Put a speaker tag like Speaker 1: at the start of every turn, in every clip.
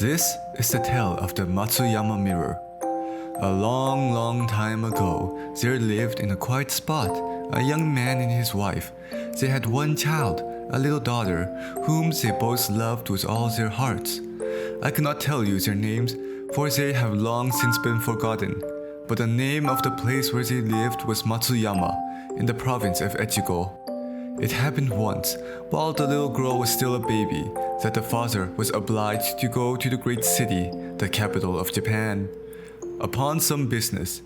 Speaker 1: This is the tale of the Matsuyama Mirror. A long time ago, there lived in a quiet spot a young man and his wife. They had one child, a little daughter, whom they both loved with all their hearts. I cannot tell you their names, for they have long since been forgotten. But the name of the place where they lived was Matsuyama, in the province of Echigo. It happened once, while the little girl was still a baby, that the father was obliged to go to the great city, the capital of Japan, upon some business.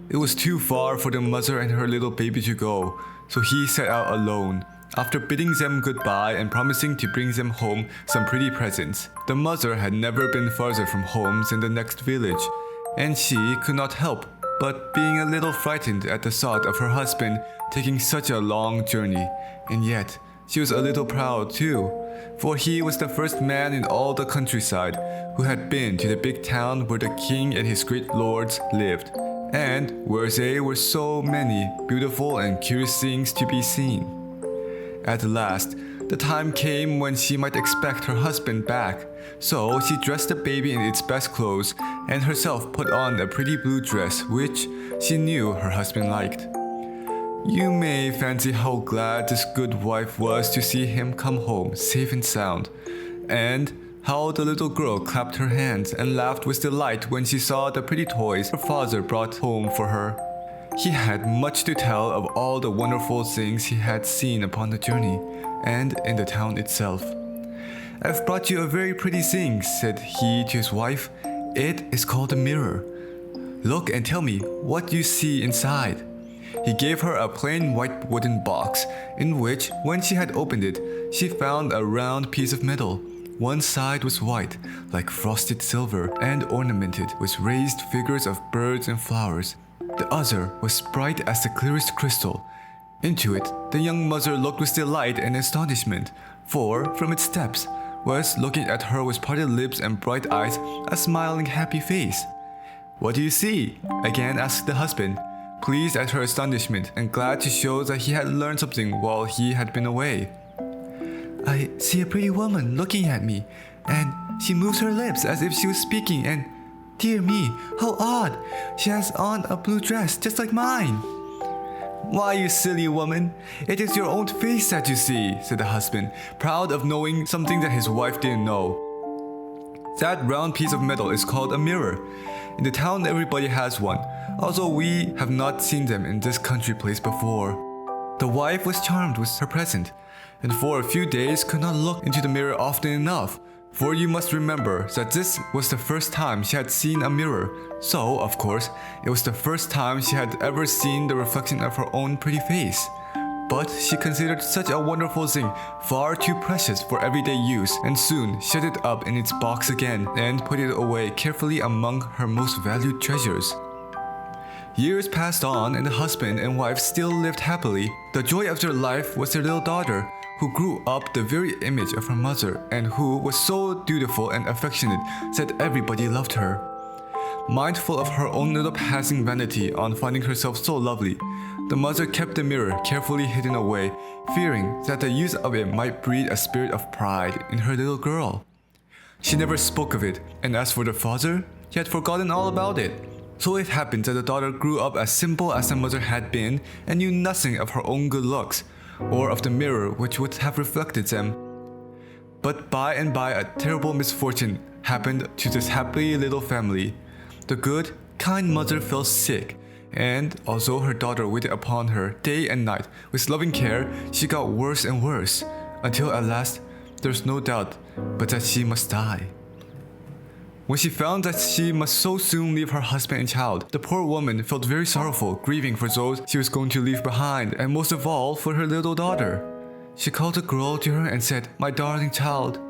Speaker 1: It was too far for the mother and her little baby to go, so he set out alone. After bidding them goodbye and promising to bring them home some pretty presents, the mother had never been farther from home than the next village, and she could not help but being a little frightened at the thought of her husband taking such a long journey. And yet, she was a little proud too, for he was the first man in all the countryside who had been to the big town where the king and his great lords lived, and where there were so many beautiful and curious things to be seen. At last, the time came when she might expect her husband back, so she dressed the baby in its best clothes and herself put on a pretty blue dress which she knew her husband liked. You may fancy how glad this good wife was to see him come home safe and sound, and how the little girl clapped her hands and laughed with delight when she saw the pretty toys her father brought home for her. He had much to tell of all the wonderful things he had seen upon the journey, and in the town itself. "I've brought you a very pretty thing," said he to his wife. "It is called a mirror. Look and tell me what you see inside." He gave her a plain white wooden box, in which, when she had opened it, she found a round piece of metal. One side was white, like frosted silver, and ornamented with raised figures of birds and flowers. The other was bright as the clearest crystal. Into it, the young mother looked with delight and astonishment, for, from its depths, was looking at her with parted lips and bright eyes, a smiling happy face. "What do you see?" again asked the husband, pleased at her astonishment and glad to show that he had learned something while he had been away. "I see a pretty woman looking at me, and she moves her lips as if she was speaking, and dear me, how odd! She has on a blue dress just like mine." "Why, you silly woman, it is your own face that you see," said the husband, proud of knowing something that his wife didn't know. "That round piece of metal is called a mirror. In the town everybody has one, although we have not seen them in this country place before." The wife was charmed with her present, and for a few days could not look into the mirror often enough, for you must remember that this was the first time she had seen a mirror, so, of course, it was the first time she had ever seen the reflection of her own pretty face. But she considered such a wonderful thing far too precious for everyday use, and soon shut it up in its box again and put it away carefully among her most valued treasures. Years passed on, and the husband and wife still lived happily. The joy of their life was their little daughter, who grew up the very image of her mother, and who was so dutiful and affectionate that everybody loved her. Mindful of her own little passing vanity on finding herself so lovely, the mother kept the mirror carefully hidden away, fearing that the use of it might breed a spirit of pride in her little girl. She never spoke of it, and as for the father, he had forgotten all about it. So it happened that the daughter grew up as simple as the mother had been, and knew nothing of her own good looks, or of the mirror which would have reflected them. But by and by a terrible misfortune happened to this happy little family. The good, kind mother fell sick, and although her daughter waited upon her day and night with loving care, she got worse and worse, until at last there's no doubt but that she must die. When she found that she must so soon leave her husband and child, the poor woman felt very sorrowful, grieving for those she was going to leave behind, and most of all for her little daughter. She called the girl to her and said, "My darling child,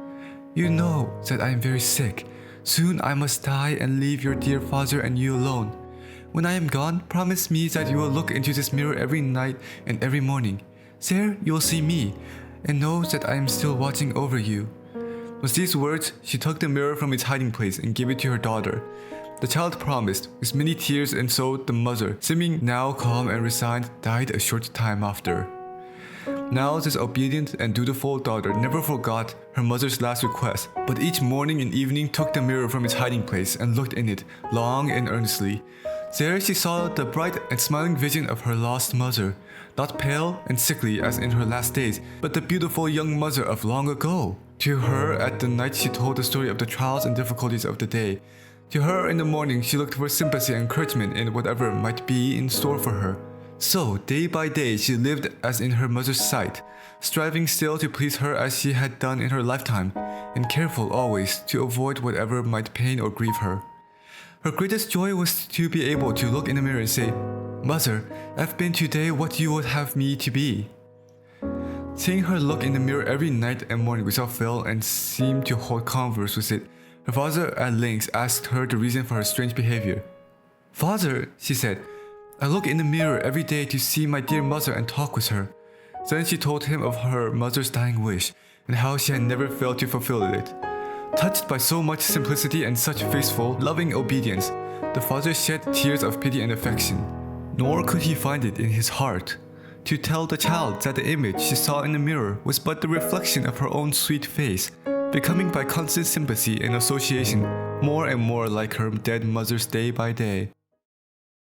Speaker 1: you know that I am very sick. Soon I must die and leave your dear father and you alone. When I am gone, promise me that you will look into this mirror every night and every morning. There you will see me, and know that I am still watching over you." With these words, she took the mirror from its hiding place and gave it to her daughter. The child promised, with many tears, and so the mother, seeming now calm and resigned, died a short time after. Now this obedient and dutiful daughter never forgot her mother's last request, but each morning and evening took the mirror from its hiding place and looked in it long and earnestly. There she saw the bright and smiling vision of her lost mother, not pale and sickly as in her last days, but the beautiful young mother of long ago. To her at the night she told the story of the trials and difficulties of the day. To her in the morning she looked for sympathy and encouragement in whatever might be in store for her. So, day by day she lived as in her mother's sight, striving still to please her as she had done in her lifetime, and careful always to avoid whatever might pain or grieve her. Her greatest joy was to be able to look in the mirror and say, "Mother, I've been today what you would have me to be." Seeing her look in the mirror every night and morning without fail and seem to hold converse with it, her father at length asked her the reason for her strange behavior. "Father," she said, "I look in the mirror every day to see my dear mother and talk with her." Then she told him of her mother's dying wish and how she had never failed to fulfill it. Touched by so much simplicity and such faithful, loving obedience, the father shed tears of pity and affection. Nor could he find it in his heart to tell the child that the image she saw in the mirror was but the reflection of her own sweet face, becoming by constant sympathy and association more and more like her dead mother's day by day.